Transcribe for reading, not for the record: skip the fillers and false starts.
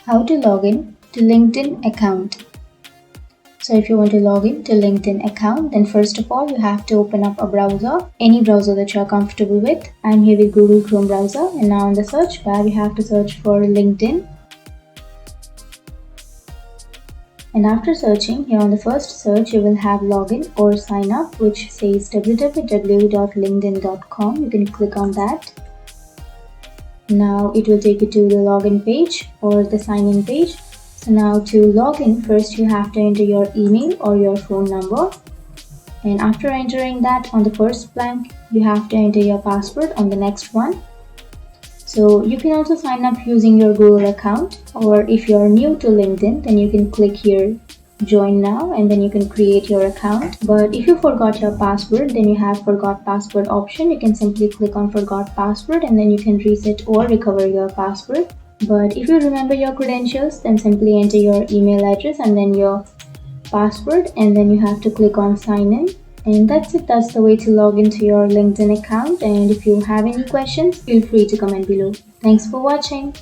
How to log in to LinkedIn account. So if you want to log in to LinkedIn account, then first of all you have to open up a browser, any browser that you're comfortable with. I'm here with Google Chrome browser, and now in the search bar you have to search for LinkedIn. And after searching, here on the first search you will have login or sign up, which says www.linkedin.com. You can click on that. Now it will take you to the login page or the sign in page. So now to log in, first you have to enter your email or your phone number. And after entering that on the first blank, you have to enter your password on the next one. So you can also sign up using your Google account, or if you're new to LinkedIn, then you can click here join now and then you can create your account. But if you forgot your password, then you have forgot password option. You can simply click on forgot password and then you can reset or recover your password. But if you remember your credentials, then simply enter your email address and then your password, and then you have to click on sign in. And that's it. That's the way to log into your LinkedIn account. And if you have any questions, feel free to comment below. Thanks for watching.